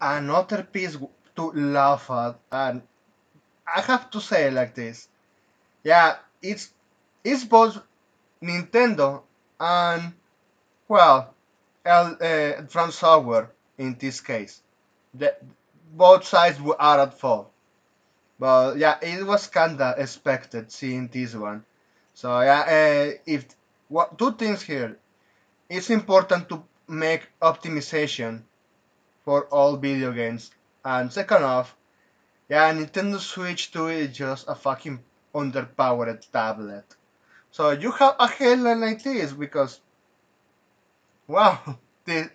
another piece to laugh at, and I have to say it like this. Yeah, it's both Nintendo and, well, from software in this case. The, both sides are at fault. But yeah, it was kinda expected seeing this one. So yeah, if what two things here. It's important to make optimization for all video games. And second off, yeah, Nintendo Switch 2 is just a fucking underpowered tablet. So you have a headline like this because, wow, the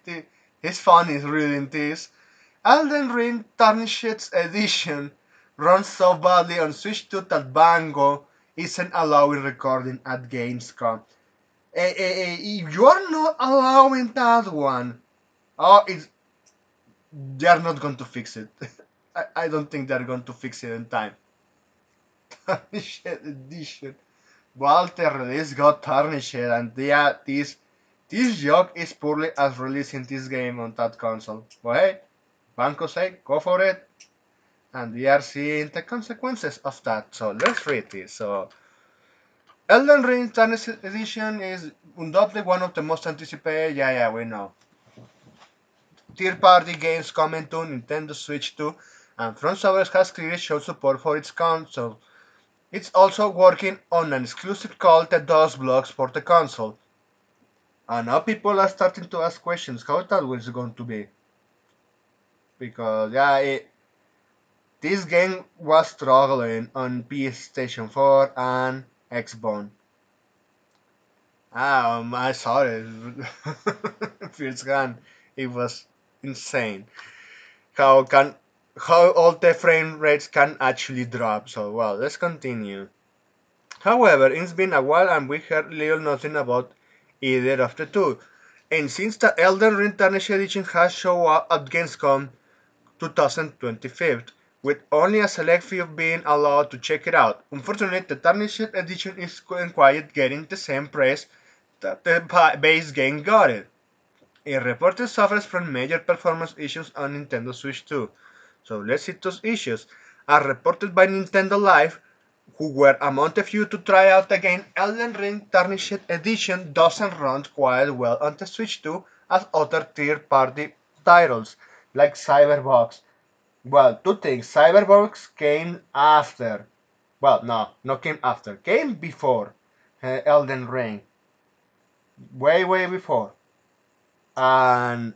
his fun is reading this. Elden Ring Tarnished Edition runs so badly on Switch 2 that Bango isn't allowing recording at Gamescom. You are not allowing that one. Oh, they're not going to fix it. I don't think they're going to fix it in time. Tarnished Edition. Walter, this got tarnished, and yeah, this joke is poorly as releasing this game on that console. But hey, Banco say go for it, and we are seeing the consequences of that. So let's read this. So Elden Ring Tarnished Edition is undoubtedly one of the most anticipated. Yeah, we know. Third-party games coming to Nintendo Switch 2, and From Software has clearly shown support for its console. It's also working on an exclusive called the DOS blocks for the console. And now people are starting to ask questions how that was going to be. Because, yeah, this game was struggling on PlayStation 4 and Xbox. I saw it. First gun. It was insane. How can how all the frame rates can actually drop. So, well, let's continue. However, it's been a while and we heard little nothing about either of the two. And since the Elden Ring Tarnished Edition has shown up at Gamescom 2025, with only a select few being allowed to check it out. Unfortunately, the Tarnished Edition is quite getting the same praise that the base game got it. It reported suffers from major performance issues on Nintendo Switch 2. So let's see those issues. As reported by Nintendo Live, who were among the few to try out the game, Elden Ring Tarnished Edition doesn't run quite well on the Switch 2 as other third-party titles, like Cyberbox. Well, two things. Cyberbox came after. Well, no, not came after. Came before Elden Ring. Way before. And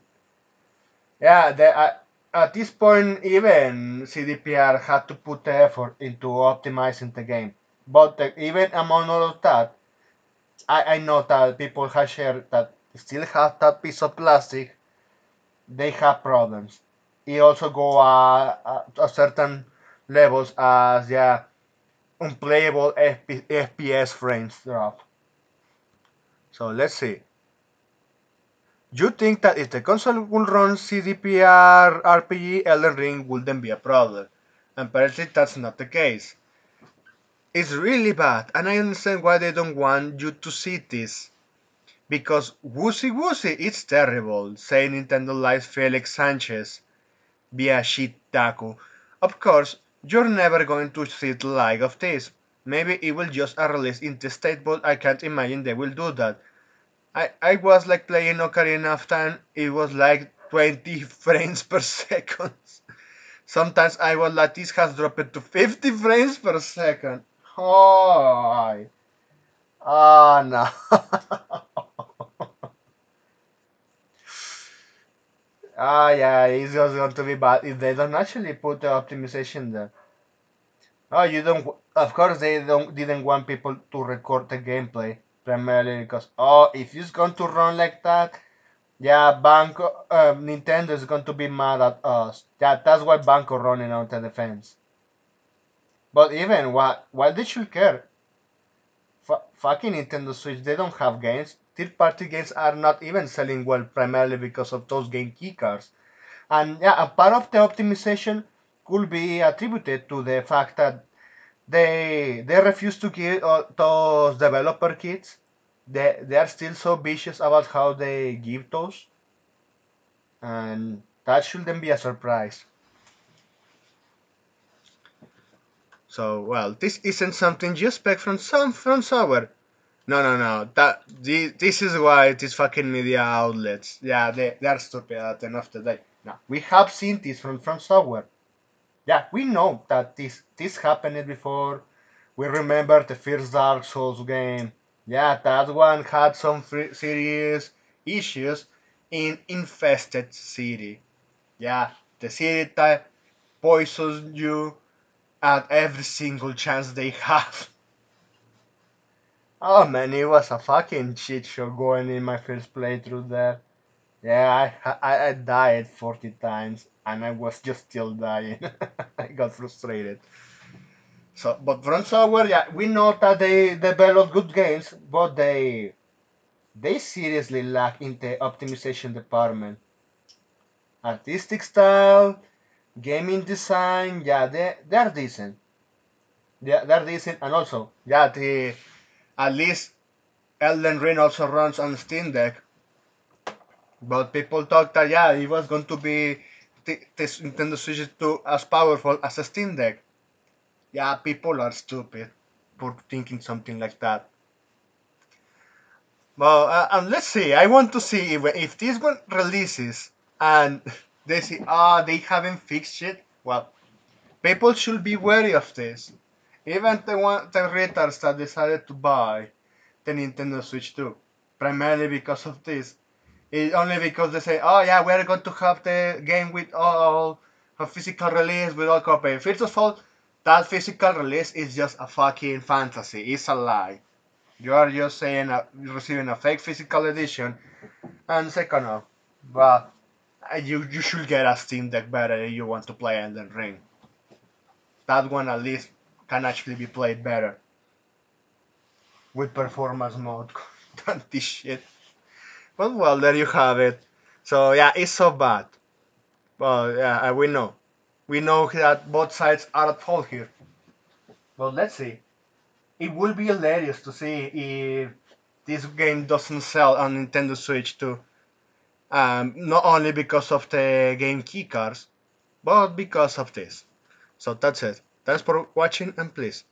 yeah, at this point, even CDPR had to put the effort into optimizing the game. But even among all of that, I know that people have shared that still have that piece of plastic, they have problems. It also go a certain levels as, yeah, unplayable FPS frames drop. So let's see. You think that if the console will run CDPR RPG, Elden Ring wouldn't be a problem. And apparently that's not the case. It's really bad, and I understand why they don't want you to see this. Because woozy, it's terrible, say Nintendo Live's Felix Sanchez via Shitaku. Of course, you're never going to see the like of this. Maybe it will just a release in the state, but I can't imagine they will do that. I was like playing Ocarina of Time, it was like 20 frames per second. Sometimes I was like, this has dropped to 50 frames per second. Oh, no. Yeah, it's just going to be bad if they don't actually put the optimization there. Oh, you don't. Of course, they don't didn't want people to record the gameplay primarily because, if it's going to run like that, yeah, Banco, Nintendo is going to be mad at us. Yeah, that's why Banco running on the defense. But even why they should care? Fucking Nintendo Switch, they don't have games. Third-party games are not even selling well, primarily because of those game keycards. And yeah, a part of the optimization could be attributed to the fact that they refuse to give those developer kits. They are still so vicious about how they give those. And That shouldn't be a surprise. So, well, this isn't something you expect from software. No, no, no. This is why these fucking media outlets, yeah, they're stupid at the end of the day. No, we have seen this from software. Yeah, we know that this happened before. We remember the first Dark Souls game. Yeah, that one had some serious issues in infested city. Yeah, the city that poisons you at every single chance they have. Oh man, it was a fucking shit show going in my first playthrough there. Yeah, I died 40 times and I was just still dying. I got frustrated. So, but from software, yeah, we know that they develop good games, but they seriously lack in the optimization department. Artistic style, gaming design, yeah, they're decent. They're decent, and also, yeah, the at least Elden Ring also runs on Steam Deck. But people thought that yeah, it was going to be this Nintendo Switch is too as powerful as a Steam Deck. Yeah, people are stupid for thinking something like that. Well, and let's see. I want to see if this one releases and they see they haven't fixed it. Well, people should be wary of this. Even the retards that decided to buy the Nintendo Switch 2, primarily because of this. It's only because they say, oh yeah, we're going to have the game with all a physical release with all copy. First of all, that physical release is just a fucking fantasy. It's a lie. You are just saying receiving a fake physical edition. And second off, well, you should get a Steam Deck better if you want to play Elden Ring. That one at least can actually be played better with performance mode than this shit. But well, there you have it. So yeah, it's so bad. Well, yeah, we know. We know that both sides are at fault here. But let's see. It will be hilarious to see if this game doesn't sell on Nintendo Switch too. Not only because of the game keycards, but because of this. So that's it. Thanks for watching and please